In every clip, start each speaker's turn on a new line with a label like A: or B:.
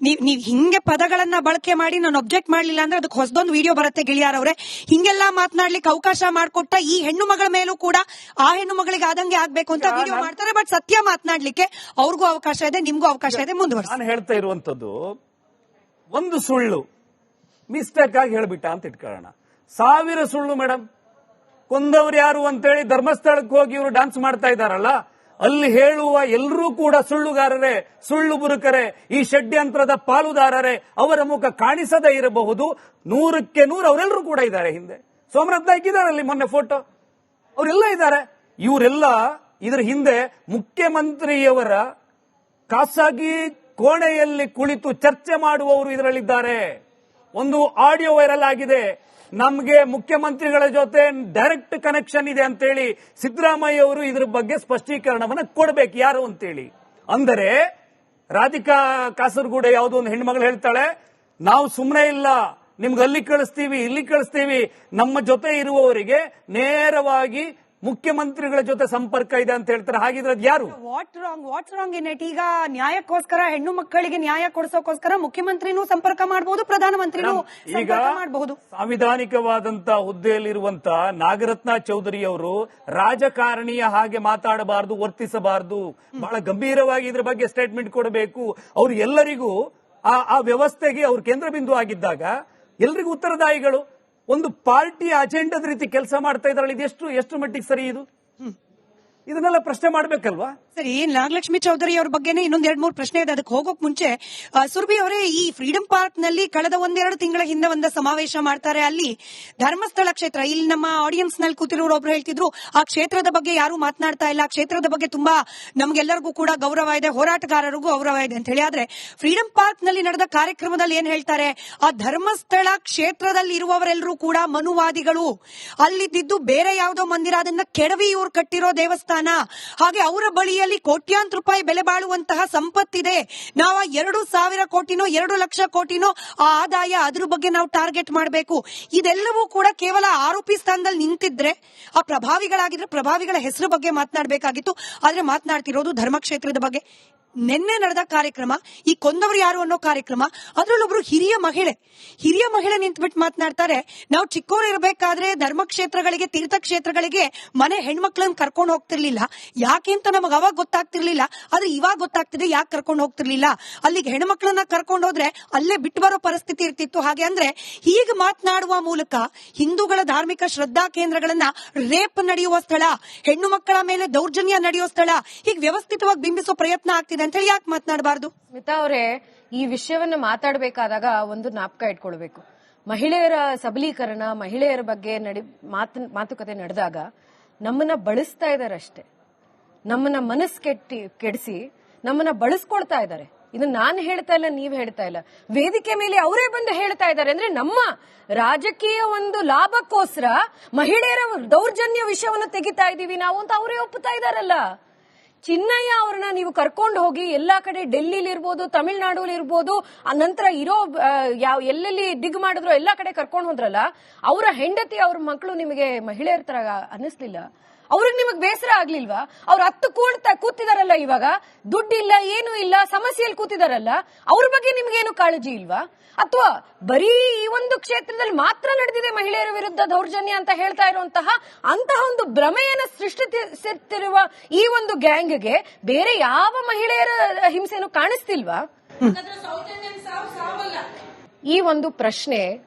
A: ನೀವ್ ಹಿಂಗೆ ಪದಗಳನ್ನ ಬಳಕೆ ಮಾಡಿ ನಾನು ಅಬ್ಜೆಕ್ಟ್ ಮಾಡ್ಲಿಲ್ಲ ಅಂದ್ರೆ ಅದಕ್ಕೆ ಹೊಸದೊಂದು ವಿಡಿಯೋ ಬರುತ್ತೆ ಗೆಳೆಯರವ್ರೆ. ಹಿಂಗೆಲ್ಲಾ ಮಾತನಾಡ್ಲಿಕ್ಕೆ ಅವಕಾಶ ಮಾಡ್ಕೊಟ್ಟ ಈ ಹೆಣ್ಣು ಮಗಳ ಮೇಲೂ ಕೂಡ ಆ ಹೆಣ್ಣು ಮಗಳಿಗೆ ಆದಂಗೆ ಆಗ್ಬೇಕು ಅಂತ ವಿಡಿಯೋ ಮಾಡ್ತಾರೆ. ಬಟ್ ಸತ್ಯ ಮಾತನಾಡ್ಲಿಕ್ಕೆ ಅವ್ರಿಗೂ ಅವಕಾಶ ಇದೆ, ನಿಮ್ಗೂ ಅವಕಾಶ ಇದೆ, ಮುಂದುವರೆಸಿ.
B: ನಾನು ಹೇಳ್ತಾ ಇರುವಂತದ್ದು ಒಂದು ಸುಳ್ಳು ಮಿಸ್ಟೇಕ್ ಆಗಿ ಹೇಳ್ಬಿಟ್ಟ ಅಂತ ಇಟ್ಕೊಳ್ಳೋಣ. 1000 ಸುಳ್ಳು ಮೇಡಮ್. ಕೊಂದವ್ರು ಯಾರು ಅಂತೇಳಿ ಧರ್ಮಸ್ಥಳಕ್ಕೆ ಹೋಗಿ ಇವರು ಡಾನ್ಸ್ ಮಾಡ್ತಾ ಇದಾರಲ್ಲ, ಅಲ್ಲಿ ಹೇಳುವ ಎಲ್ಲರೂ ಕೂಡ ಸುಳ್ಳುಗಾರರೇ, ಸುಳ್ಳು ಬುರುಕರೇ, ಈ ಷಡ್ಯಂತ್ರದ ಪಾಲುದಾರರೇ. ಅವರ ಮುಖ ಕಾಣಿಸದೇ ಇರಬಹುದು, 100ಕ್ಕೆ 100 ಅವರೆಲ್ಲರೂ ಕೂಡ ಇದ್ದಾರೆ. ಹಿಂದೆ ಸೋಮನಾಥ್ ನಾಯ್ಕ ಇದ್ದಾರಲ್ಲಿ ಮೊನ್ನೆ ಫೋಟೋ, ಅವರೆಲ್ಲ ಇದ್ದಾರೆ. ಇವರೆಲ್ಲ ಇದರ ಹಿಂದೆ ಮುಖ್ಯಮಂತ್ರಿಯವರ ಖಾಸಗಿ ಕೋಣೆಯಲ್ಲಿ ಕುಳಿತು ಚರ್ಚೆ ಮಾಡುವವರು ಇದರಲ್ಲಿದ್ದಾರೆ. ಒಂದು ಆಡಿಯೋ ವೈರಲ್ ಆಗಿದೆ, ನಮಗೆ ಮುಖ್ಯಮಂತ್ರಿಗಳ ಜೊತೆ ಡೈರೆಕ್ಟ್ ಕನೆಕ್ಷನ್ ಇದೆ ಅಂತೇಳಿ ಸಿದ್ದರಾಮಯ್ಯ ಅವರು ಇದ್ರ ಬಗ್ಗೆ ಸ್ಪಷ್ಟೀಕರಣವನ್ನು ಕೊಡಬೇಕು ಯಾರು ಅಂತೇಳಿ. ಅಂದರೆ ರಾಧಿಕಾ ಕಾಸರಗೋಡು ಯಾವುದೋ ಒಂದು ಹೆಣ್ಮಗಳು ಹೇಳ್ತಾಳೆ, ನಾವು ಸುಮ್ಮನೆ ಇಲ್ಲ, ನಿಮ್ಗೆ ಅಲ್ಲಿ ಕಳಿಸ್ತೀವಿ ಇಲ್ಲಿ ಕಳಿಸ್ತೀವಿ. ನಮ್ಮ ಜೊತೆ ಇರುವವರಿಗೆ ನೇರವಾಗಿ ಮುಖ್ಯಮಂತ್ರಿಗಳ ಜೊತೆ ಸಂಪರ್ಕ ಇದೆ ಅಂತ ಹೇಳ್ತಾರೆ. ಹಾಗಿದ್ರೆ ಯಾರು?
A: What's wrong in it? ಈಗ ನ್ಯಾಯಕ್ಕೋಸ್ಕರ, ಹೆಣ್ಣು ಮಕ್ಕಳಿಗೆ ನ್ಯಾಯ ಕೊಡಿಸೋಕೋಸ್ಕರ ಮುಖ್ಯಮಂತ್ರಿನೂ ಸಂಪರ್ಕ ಮಾಡಬಹುದು, ಪ್ರಧಾನಮಂತ್ರಿನೂ ಸಂಪರ್ಕ ಮಾಡಬಹುದು.
B: ಸಾಂವಿಧಾನಿಕವಾದಂತಹ ಹುದ್ದೆಯಲ್ಲಿರುವಂತ ನಾಗರತ್ನ ಚೌಧರಿ ಅವರು ರಾಜಕಾರಣಿಯ ಹಾಗೆ ಮಾತಾಡಬಾರದು, ವರ್ತಿಸಬಾರದು. ಬಹಳ ಗಂಭೀರವಾಗಿ ಇದ್ರ ಬಗ್ಗೆ ಸ್ಟೇಟ್ಮೆಂಟ್ ಕೊಡಬೇಕು. ಅವರು ಎಲ್ಲರಿಗೂ ಆ ವ್ಯವಸ್ಥೆಗೆ ಅವರು ಕೇಂದ್ರ ಬಿಂದು ಆಗಿದ್ದಾಗ ಎಲ್ಲರಿಗೂ ಉತ್ತರದಾಯಿಗಳು. ಒಂದು ಪಾರ್ಟಿ ಅಜೆಂಡದ ರೀತಿ ಕೆಲಸ ಮಾಡ್ತಾ ಇದ್ರಲ್ಲಿ ಎಷ್ಟು ಮಟ್ಟಿಗೆ ಸರಿ ಇದು? ಇದನ್ನೆಲ್ಲ ಪ್ರಶ್ನೆ ಮಾಡ್ಬೇಕಲ್ವಾ?
A: ಸರಿ, ನಾಗಲಕ್ಷ್ಮಿ ಚೌಧರಿ ಅವ್ರ ಬಗ್ಗೆನೇ ಇನ್ನೊಂದ್ 2-3 ಪ್ರಶ್ನೆ ಇದೆ. ಅದಕ್ಕೆ ಹೋಗೋಕ್ ಮುಂಚೆ ಸುರ್ಭಿ ಅವರೇ, ಈ ಫ್ರೀಡಂ ಪಾರ್ಕ್ ನಲ್ಲಿ ಕಳೆದ 1-2 ತಿಂಗಳ ಹಿಂದೆ ಒಂದು ಸಮಾವೇಶ ಮಾಡ್ತಾರೆ. ಅಲ್ಲಿ ಧರ್ಮಸ್ಥಳ ಕ್ಷೇತ್ರ, ಇಲ್ಲಿ ನಮ್ಮ ಆಡಿಯನ್ಸ್ ನಲ್ಲಿ ಕೂತಿರೋರು ಒಬ್ರು ಹೇಳ್ತಿದ್ರು, ಆ ಕ್ಷೇತ್ರದ ಬಗ್ಗೆ ಯಾರು ಮಾತನಾಡ್ತಾ ಇಲ್ಲ, ಆ ಕ್ಷೇತ್ರದ ಬಗ್ಗೆ ತುಂಬಾ ನಮ್ಗೆಲ್ಲರಿಗೂ ಕೂಡ ಗೌರವ ಇದೆ, ಹೋರಾಟಗಾರರಿಗೂ ಗೌರವ ಇದೆ ಅಂತ ಹೇಳಿ. ಆದ್ರೆ ಫ್ರೀಡಂ ಪಾರ್ಕ್ ನಲ್ಲಿ ನಡೆದ ಕಾರ್ಯಕ್ರಮದಲ್ಲಿ ಏನ್ ಹೇಳ್ತಾರೆ, ಆ ಧರ್ಮಸ್ಥಳ ಕ್ಷೇತ್ರದಲ್ಲಿ ಇರುವವರೆಲ್ಲರೂ ಕೂಡ ಮನುವಾದಿಗಳು, ಅಲ್ಲಿದ್ದು ಬೇರೆ ಯಾವುದೋ ಮಂದಿರ, ಅದನ್ನ ಕೆಡವಿ ಇವ್ರು ಕಟ್ಟಿರೋ ದೇವಸ್ಥಾನ, ಹಾಗೆ ಅವರ ಬಳಿಯಲ್ಲಿ ಕೋಟ್ಯಾಂತರ ರೂಪಾಯಿ ಬೆಲೆ ಬಾಳುವಂತಹ ಸಂಪತ್ತಿದೆ, ನಾವು 2,000 ಕೋಟಿನೋ 2 ಲಕ್ಷ ಕೋಟಿನೋ ಆ ಆದಾಯ, ಅದ್ರ ಬಗ್ಗೆ ನಾವು ಟಾರ್ಗೆಟ್ ಮಾಡಬೇಕು. ಇದೆಲ್ಲವೂ ಕೂಡ ಕೇವಲ ಆರೋಪಿ ಸ್ಥಾನದಲ್ಲಿ ನಿಂತಿದ್ರೆ, ಆ ಪ್ರಭಾವಿಗಳಾಗಿದ್ರೆ ಪ್ರಭಾವಿಗಳ ಹೆಸರು ಬಗ್ಗೆ ಮಾತನಾಡಬೇಕಾಗಿತ್ತು. ಆದ್ರೆ ಮಾತನಾಡ್ತಿರೋದು ಧರ್ಮಕ್ಷೇತ್ರದ ಬಗ್ಗೆ. ನಿನ್ನೆ ನಡೆದ ಕಾರ್ಯಕ್ರಮ, ಈ ಕೊಂದವರು ಯಾರು ಅನ್ನೋ ಕಾರ್ಯಕ್ರಮ, ಅದ್ರಲ್ಲೊಬ್ರು ಹಿರಿಯ ಮಹಿಳೆ ನಿಂತ್ಬಿಟ್ಟು ಮಾತನಾಡ್ತಾರೆ, ನಾವು ಚಿಕ್ಕವರು ಇರಬೇಕಾದ್ರೆ ಧರ್ಮಕ್ಷೇತ್ರಗಳಿಗೆ, ತೀರ್ಥಕ್ಷೇತ್ರಗಳಿಗೆ ಮನೆ ಹೆಣ್ಮಕ್ಳನ್ನ ಕರ್ಕೊಂಡು ಹೋಗ್ತಿರ್ಲಿಲ್ಲ. ಯಾಕೆ ಅಂತ ನಮಗ್ ಅವಾಗ ಗೊತ್ತಾಗ್ತಿರ್ಲಿಲ್ಲ, ಆದ್ರೆ ಇವಾಗ ಗೊತ್ತಾಗ್ತಿದೆ ಯಾಕೆ ಕರ್ಕೊಂಡು ಹೋಗ್ತಿರ್ಲಿಲ್ಲ. ಅಲ್ಲಿಗೆ ಹೆಣ್ಮಕ್ಳನ್ನ ಕರ್ಕೊಂಡು ಹೋದ್ರೆ ಅಲ್ಲೇ ಬಿಟ್ಟು ಬರೋ ಪರಿಸ್ಥಿತಿ ಇರ್ತಿತ್ತು. ಹಾಗೆ ಅಂದ್ರೆ ಹೀಗೆ ಮಾತನಾಡುವ ಮೂಲಕ ಹಿಂದೂಗಳ ಧಾರ್ಮಿಕ ಶ್ರದ್ಧಾ ಕೇಂದ್ರಗಳನ್ನ ರೇಪ್ ನಡೆಯುವ ಸ್ಥಳ, ಹೆಣ್ಣು ಮಕ್ಕಳ ಮೇಲೆ ದೌರ್ಜನ್ಯ ನಡೆಯುವ ಸ್ಥಳ, ಹೀಗೆ ವ್ಯವಸ್ಥಿತವಾಗಿ ಬಿಂಬಿಸೋ ಪ್ರಯತ್ನ ಆಗ್ತಿದೆ ಅಂತ ಹೇಳಿ ಯಾಕೆ ಮಾತನಾಡಬಾರ್ದು?
C: ಸ್ಮಿತಾ ಅವರೇ, ಈ ವಿಷಯವನ್ನ ಮಾತಾಡಬೇಕಾದಾಗ ಒಂದು ಜ್ಞಾಪಕ ಇಟ್ಕೊಳ್ಬೇಕು. ಮಹಿಳೆಯರ ಸಬಲೀಕರಣ, ಮಹಿಳೆಯರ ಬಗ್ಗೆ ಮಾತುಕತೆ ನಡೆದಾಗ ನಮ್ಮನ್ನ ಬಳಸ್ತಾ ಇದಾರೆ ಅಷ್ಟೇ. ನಮ್ಮನ್ನ ಮನಸ್ಸು ಕೆಡಿಸಿ ನಮ್ಮನ್ನ ಬಳಸ್ಕೊಳ್ತಾ ಇದ್ದಾರೆ. ಇದನ್ನ ನಾನು ಹೇಳ್ತಾ ಇಲ್ಲ, ನೀವ್ ಹೇಳ್ತಾ ಇಲ್ಲ, ವೇದಿಕೆ ಮೇಲೆ ಅವರೇ ಬಂದು ಹೇಳ್ತಾ ಇದ್ದಾರೆ. ಅಂದ್ರೆ ನಮ್ಮ ರಾಜಕೀಯ ಒಂದು ಲಾಭಕ್ಕೋಸ್ಕರ ಮಹಿಳೆಯರ ದೌರ್ಜನ್ಯ ವಿಷಯವನ್ನು ತೆಗಿತಾ ಇದೀವಿ ನಾವು ಅಂತ ಅವರೇ ಒಪ್ಪುತ್ತಾ ಇದಾರಲ್ಲ. ಚಿನ್ನಯ್ಯ ಅವ್ರನ್ನ ನೀವು ಕರ್ಕೊಂಡು ಹೋಗಿ ಎಲ್ಲಾ ಕಡೆ, ಡೆಲ್ಲಿಲಿ ಇರ್ಬೋದು, ತಮಿಳ್ನಾಡಲ್ಲಿ ಇರ್ಬೋದು, ಆ ನಂತರ ಇರೋ ಎಲ್ಲೆಲ್ಲಿ ಡಿಗ್ ಮಾಡಿದ್ರು ಎಲ್ಲಾ ಕಡೆ ಕರ್ಕೊಂಡು ಹೋದ್ರಲ್ಲ, ಅವರ ಹೆಂಡತಿ, ಅವ್ರ ಮಕ್ಕಳು ನಿಮಗೆ ಮಹಿಳೆಯರ ತರ ಅನ್ನಿಸ್ಲಿಲ್ಲ? ಅವ್ರಿಗೆ ನಿಮಗ್ ಬೇಸರ ಆಗ್ಲಿಲ್ವಾ? ಅವ್ರು ಕೂತಿದಾರಲ್ಲ, ಇವಾಗ ದುಡ್ಡಿಲ್ಲ, ಏನು ಇಲ್ಲ, ಸಮಸ್ಯೆಯಲ್ಲಿ ಕೂತಿದಾರಲ್ಲ, ಅವ್ರ ಬಗ್ಗೆ ನಿಮ್ಗೇನು ಕಾಳಜಿ ಇಲ್ವಾ? ಅಥವಾ ಬರೀ ಈ ಒಂದು ಕ್ಷೇತ್ರದಲ್ಲಿ ಮಾತ್ರ ನಡೆದಿದೆ ಮಹಿಳೆಯರ ವಿರುದ್ಧ ದೌರ್ಜನ್ಯ ಅಂತ ಹೇಳ್ತಾ ಇರುವಂತಹ ಒಂದು ಭ್ರಮೆಯನ್ನು ಸೃಷ್ಟಿಸುತ್ತಿರುವ ಈ ಒಂದು ಗ್ಯಾಂಗ್ಗೆ ಬೇರೆ ಯಾವ ಮಹಿಳೆಯರ ಹಿಂಸೆನೂ ಕಾಣಿಸ್ತಿಲ್ವಾ? ಈ ಒಂದು ಪ್ರಶ್ನೆ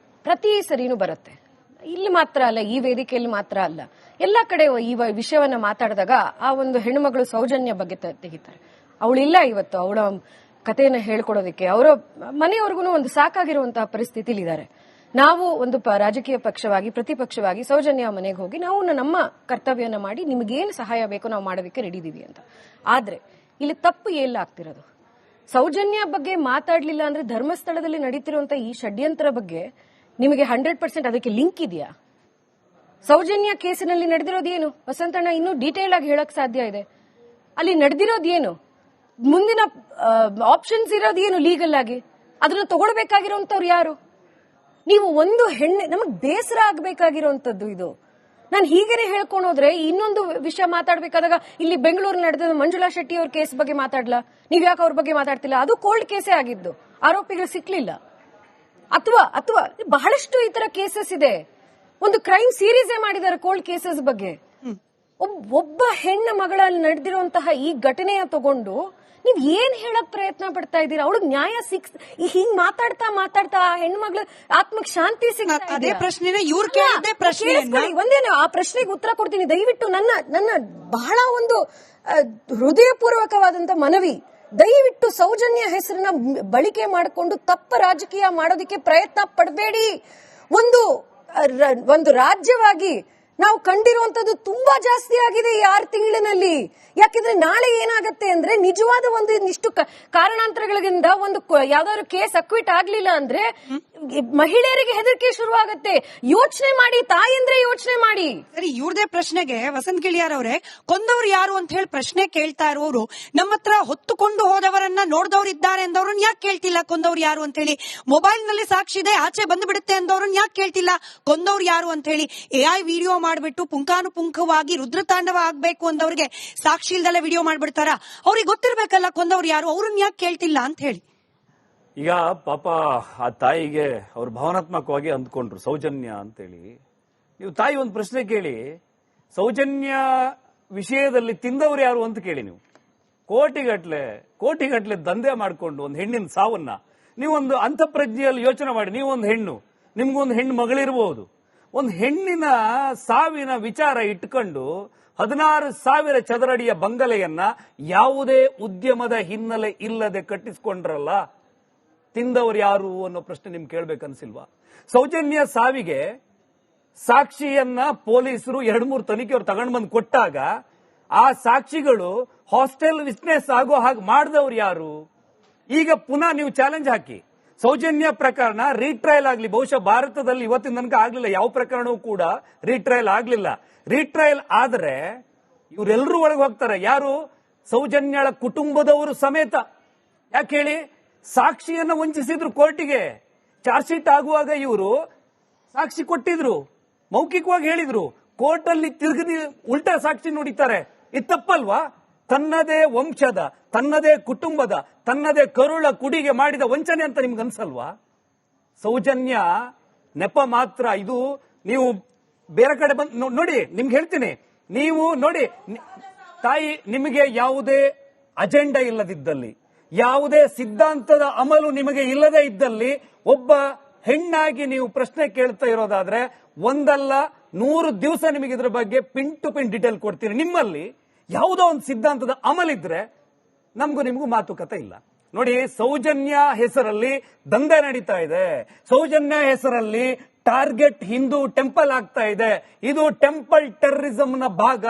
C: ಪ್ರತಿ ಸರಿನೂ ಬರುತ್ತೆ. ಇಲ್ಲಿ ಮಾತ್ರ ಅಲ್ಲ, ಈ ವೇದಿಕೆಯಲ್ಲಿ ಮಾತ್ರ ಅಲ್ಲ, ಎಲ್ಲಾ ಕಡೆ ಈ ವಿಷಯವನ್ನ ಮಾತಾಡಿದಾಗ ಆ ಒಂದು ಹೆಣ್ಣುಮಗಳು ಸೌಜನ್ಯ ಬಗ್ಗೆ ತೆಗಿತಾರೆ. ಅವಳಿಲ್ಲ ಇವತ್ತು, ಅವಳ ಕಥೆಯನ್ನ ಹೇಳ್ಕೊಡೋದಕ್ಕೆ ಅವರ ಮನೆಯವ್ರಿಗೂ ಒಂದು ಸಾಕಾಗಿರುವಂತಹ ಪರಿಸ್ಥಿತಿಲಿದ್ದಾರೆ. ನಾವು ಒಂದು ರಾಜಕೀಯ ಪಕ್ಷವಾಗಿ, ಪ್ರತಿಪಕ್ಷವಾಗಿ ಸೌಜನ್ಯ ಮನೆಗೆ ಹೋಗಿ ನಾವು ನಮ್ಮ ಕರ್ತವ್ಯನ ಮಾಡಿ ನಿಮಗೇನು ಸಹಾಯ ಬೇಕೋ ನಾವು ಮಾಡೋದಕ್ಕೆ ರೆಡಿ ಇದೀವಿ ಅಂತ. ಆದ್ರೆ ಇಲ್ಲಿ ತಪ್ಪು ಎಲ್ಲ ಆಗ್ತಿರೋದು, ಸೌಜನ್ಯ ಬಗ್ಗೆ ಮಾತಾಡ್ಲಿಲ್ಲ ಅಂದ್ರೆ ಧರ್ಮಸ್ಥಳದಲ್ಲಿ ನಡೀತಿರುವಂತಹ ಈ ಷಡ್ಯಂತ್ರ ಬಗ್ಗೆ ನಿಮಗೆ 100% ಅದಕ್ಕೆ ಲಿಂಕ್ ಇದೆಯಾ? ಸೌಜನ್ಯ ಕೇಸಿನಲ್ಲಿ ನಡೆದಿರೋದೇನು ವಸಂತಣ್ಣ ಇನ್ನೂ ಡೀಟೇಲ್ ಆಗಿ ಹೇಳಕ್ ಸಾಧ್ಯ ಇದೆ. ಅಲ್ಲಿ ನಡೆದಿರೋದೇನು, ಮುಂದಿನ ಆಪ್ಷನ್ಸ್ ಇರೋದೇನು ಲೀಗಲ್ ಆಗಿ, ಅದನ್ನ ತಗೊಳ್ಬೇಕಾಗಿರೋಂಥವ್ರು ಯಾರು? ನೀವು ಒಂದು ನಮಗ್ ಬೇಸರ ಆಗ್ಬೇಕಾಗಿರೋಂಥದ್ದು ಇದು. ನಾನು ಹೀಗೇನೆ ಹೇಳ್ಕೊಂಡು ಹೋದ್ರೆ ಇನ್ನೊಂದು ವಿಷಯ ಮಾತಾಡ್ಬೇಕಾದಾಗ ಇಲ್ಲಿ ಬೆಂಗಳೂರು ನಡೆದ ಮಂಜುಳಾ ಶೆಟ್ಟಿ ಅವ್ರ ಕೇಸ್ ಬಗ್ಗೆ ಮಾತಾಡ್ಲಾ, ನೀವ್ ಯಾಕೆ ಅವ್ರ ಬಗ್ಗೆ ಮಾತಾಡ್ತಿಲ್ಲ? ಅದು ಕೋಲ್ಡ್ ಕೇಸೇ ಆಗಿದ್ದು. ಆರೋಪಿಗಳು ಸಿಕ್ಲಿಲ್ಲ. ಅಥವಾ ಬಹಳಷ್ಟು ಈ ತರ ಕೇಸಸ್ ಇದೆ. ಒಂದು ಕ್ರೈಮ್ ಸೀರೀಸ್ ಮಾಡಿದ್ದಾರೆ ಕೋಲ್ಡ್ ಕೇಸಸ್ ಬಗ್ಗೆ. ಒಬ್ಬ ಹೆಣ್ಣ ಮಗಳಲ್ಲಿ ನಡೆದಿರುವಂತಹ ಈ ಘಟನೆಯ ತಗೊಂಡು ನೀವ್ ಏನ್ ಹೇಳಕ್ ಪ್ರಯತ್ನ ಪಡ್ತಾ ಇದ್ದೀರಾ? ಅವಳಿಗೆ ನ್ಯಾಯ ಹಿಂಗ್ ಮಾತಾಡ್ತಾ ಹೆಣ್ಮಕ್ಳು ಆತ್ಮಕ್ ಶಾಂತಿ ಸಿಗ್ತಾ
A: ಅದೇ ಪ್ರಶ್ನೆನ ಇವ್ರು ಕೇಳಿದ್ದೆ ಪ್ರಶ್ನೆ.
C: ಒಂದೇನು ಆ ಪ್ರಶ್ನೆಗೆ ಉತ್ತರ ಕೊಡ್ತೀನಿ. ದಯವಿಟ್ಟು ನನ್ನ ಬಹಳ ಒಂದು ಹೃದಯಪೂರ್ವಕವಾದಂತ ಮನವಿ, ದಯವಿಟ್ಟು ಸೌಜನ್ಯ ಹೆಸರನ್ನ ಬಳಕೆ ಮಾಡಿಕೊಂಡು ತಪ್ಪ ರಾಜಕೀಯ ಮಾಡೋದಕ್ಕೆ ಪ್ರಯತ್ನ ಪಡಬೇಡಿ. ಒಂದು ರಾಜ್ಯವಾಗಿ ನಾವು ಕಂಡಿರುವಂತದ್ದು ತುಂಬಾ ಜಾಸ್ತಿ ಆಗಿದೆ ಈ 6 ತಿಂಗಳಿನಲ್ಲಿ. ಯಾಕೆಂದ್ರೆ ನಾಳೆ ಏನಾಗತ್ತೆ ಅಂದ್ರೆ ನಿಜವಾದ ಒಂದಿಷ್ಟು ಕಾರಣಾಂತರಗಳಿಂದ ಒಂದು ಯಾವ್ದಾದ್ರು ಕೇಸ್ ಅಕ್ವಿಟ್ ಆಗ್ಲಿಲ್ಲ ಅಂದ್ರೆ ಮಹಿಳೆಯರಿಗೆ ಹೆದರಿಕೆ ಶುರುವಾಗತ್ತೆ. ಯೋಚನೆ ಮಾಡಿ, ತಾಯಿ ಅಂದ್ರೆ ಯೋಚನೆ ಮಾಡಿ.
A: ಸರಿ, ಇವ್ರದೇ ಪ್ರಶ್ನೆಗೆ ವಸಂತ್ ಗಿಳಿಯಾರ್ ಅವರೇ, ಕೊಂದವ್ರು ಯಾರು ಅಂತ ಹೇಳಿ ಪ್ರಶ್ನೆ ಕೇಳ್ತಾ ಇರೋರು ನಮ್ಮ ಹತ್ರ ಹೊತ್ತುಕೊಂಡು ಹೋದವರನ್ನ ನೋಡ್ದವ್ರು ಇದ್ದಾರೆ ಅಂದವ್ರನ್ನ ಯಾಕೆ ಕೇಳ್ತಿಲ್ಲ ಕೊಂದವ್ರು ಯಾರು ಅಂತ ಹೇಳಿ? ಮೊಬೈಲ್ ನಲ್ಲಿ ಸಾಕ್ಷಿ ಇದೆ, ಆಚೆ ಬಂದು ಬಿಡುತ್ತೆ ಅಂದವ್ರನ್ನ ಯಾಕೆ ಕೇಳ್ತಿಲ್ಲ ಕೊಂದವ್ರು ಯಾರು ಅಂತ ಹೇಳಿ? AI ವಿಡಿಯೋ ಮಾಡ್ಬಿಟ್ಟು ಪುಂಖಾನುಪುಂಖವಾಗಿ ರುದ್ರತಾಂಡವ ಆಗ್ಬೇಕು ಅಂದವ್ರಿಗೆ ಸಾಕ್ಷಿ ಇಲ್ದಲ್ಲ ವಿಡಿಯೋ ಮಾಡ್ಬಿಡ್ತಾರ? ಅವ್ರಿಗೆ ಗೊತ್ತಿರ್ಬೇಕಲ್ಲ ಕೊಂದವ್ರು ಯಾರು, ಅವ್ರನ್ನ ಯಾಕೆ ಕೇಳ್ತಿಲ್ಲ ಅಂತ ಹೇಳಿ.
B: ಈಗ ಪಾಪ ಆ ತಾಯಿಗೆ ಅವ್ರು ಭಾವನಾತ್ಮಕವಾಗಿ ಅಂದ್ಕೊಂಡ್ರು ಸೌಜನ್ಯ ಅಂತೇಳಿ. ನೀವು ತಾಯಿ ಒಂದು ಪ್ರಶ್ನೆ ಕೇಳಿ, ಸೌಜನ್ಯ ವಿಷಯದಲ್ಲಿ ತಿಂದವ್ರು ಯಾರು ಅಂತ ಕೇಳಿ. ನೀವು ಕೋಟಿಗಟ್ಲೆ ದಂಧೆ ಮಾಡಿಕೊಂಡು ಒಂದು ಹೆಣ್ಣಿನ ಸಾವನ್ನ ನೀವೊಂದು ಅಂತಃಪ್ರಜ್ಞೆಯಲ್ಲಿ ಯೋಚನೆ ಮಾಡಿ. ನೀವೊಂದು ಹೆಣ್ಣು, ನಿಮ್ಗೊಂದು ಹೆಣ್ಣು ಮಗಳಿರಬಹುದು. ಒಂದು ಹೆಣ್ಣಿನ ಸಾವಿನ ವಿಚಾರ ಇಟ್ಕೊಂಡು 16,000 ಚದರಡಿಯ ಬಂಗಲೆಯನ್ನ ಯಾವುದೇ ಉದ್ಯಮದ ಹಿನ್ನೆಲೆ ಇಲ್ಲದೆ ಕಟ್ಟಿಸಿಕೊಂಡ್ರಲ್ಲ, ತಿಂದವರು ಯಾರು ಅನ್ನೋ ಪ್ರಶ್ನೆ ನಿಮ್ಗೆ ಕೇಳ್ಬೇಕನ್ಸಿಲ್ವಾ? ಸೌಜನ್ಯ ಸಾವಿಗೆ ಸಾಕ್ಷಿಯನ್ನ ಪೊಲೀಸರು 2-3 ತನಿಖೆಯವರು ತಗೊಂಡು ಬಂದು ಕೊಟ್ಟಾಗ ಆ ಸಾಕ್ಷಿಗಳು ಹಾಸ್ಟೆಲ್ ವಿಟ್ನೆಸ್ ಆಗೋ ಹಾಗೆ ಮಾಡಿದವ್ರು ಯಾರು? ಈಗ ಪುನಃ ನೀವು ಚಾಲೆಂಜ್ ಹಾಕಿ, ಸೌಜನ್ಯ ಪ್ರಕರಣ ರೀಟ್ರಯಲ್ ಆಗ್ಲಿ. ಬಹುಶಃ ಭಾರತದಲ್ಲಿ ಇವತ್ತಿನ ತನಕ ಆಗ್ಲಿಲ್ಲ, ಯಾವ ಪ್ರಕರಣವೂ ಕೂಡ ರೀಟ್ರಯಲ್ ಆಗ್ಲಿಲ್ಲ. ರೀಟ್ರಯಲ್ ಆದ್ರೆ ಇವರೆಲ್ಲರೂ ಒಳಗೆ ಹೋಗ್ತಾರೆ. ಯಾರು? ಸೌಜನ್ಯಳ ಕುಟುಂಬದವರು ಸಮೇತ. ಯಾಕೆ ಹೇಳಿ? ಸಾಕ್ಷಿಯನ್ನ ವಂಚಿಸಿದ್ರು ಕೋರ್ಟಿಗೆ. ಚಾರ್ಜ್ ಶೀಟ್ ಆಗುವಾಗ ಇವರು ಸಾಕ್ಷಿ ಕೊಟ್ಟಿದ್ರು, ಮೌಖಿಕವಾಗಿ ಹೇಳಿದ್ರು. ಕೋರ್ಟ್ ಅಲ್ಲಿ ತಿರುಗಿ ಉಲ್ಟಾ ಸಾಕ್ಷಿ ನುಡಿತಾರೆ. ಇದು ತಪ್ಪಲ್ವಾ? ತನ್ನದೇ ವಂಶದ, ತನ್ನದೇ ಕುಟುಂಬದ, ತನ್ನದೇ ಕರುಳ ಕುಡಿಗೆ ಮಾಡಿದ ವಂಚನೆ ಅಂತ ನಿಮ್ಗೆ ಅನ್ಸಲ್ವಾ? ಸೌಜನ್ಯ ನೆಪ ಮಾತ್ರ. ಇದು ನೀವು ಬೇರೆ ಕಡೆ ಬಂದು ನೋಡಿ, ನಿಮ್ಗೆ ಹೇಳ್ತೀನಿ. ನೀವು ನೋಡಿ ತಾಯಿ, ನಿಮಗೆ ಯಾವುದೇ ಅಜೆಂಡಾ ಇಲ್ಲದಿದ್ದಲ್ಲಿ, ಯಾವುದೇ ಸಿದ್ಧಾಂತದ ಅಮಲು ನಿಮಗೆ ಇಲ್ಲದೆ ಇದ್ದಲ್ಲಿ, ಒಬ್ಬ ಹೆಣ್ಣಾಗಿ ನೀವು ಪ್ರಶ್ನೆ ಕೇಳ್ತಾ ಇರೋದಾದ್ರೆ 1 ದಿವಸ ನಿಮಗೆ ಇದ್ರ ಬಗ್ಗೆ ಪಿನ್ ಟು ಪಿನ್ ಡೀಟೇಲ್ ಕೊಡ್ತೀನಿ. ನಿಮ್ಮಲ್ಲಿ ಯಾವುದೋ ಒಂದು ಸಿದ್ಧಾಂತದ ಅಮಲಿದ್ರೆ ನಮಗೂ ನಿಮಗೂ ಮಾತುಕತೆ ಇಲ್ಲ. ನೋಡಿ, ಸೌಜನ್ಯ ಹೆಸರಲ್ಲಿ ದಂಧೆ ನಡೀತಾ ಇದೆ. ಸೌಜನ್ಯ ಹೆಸರಲ್ಲಿ ಟಾರ್ಗೆಟ್ ಹಿಂದೂ ಟೆಂಪಲ್ ಆಗ್ತಾ ಇದೆ. ಇದು ಟೆಂಪಲ್ ಟೆರರಿಸಂನ ಭಾಗ.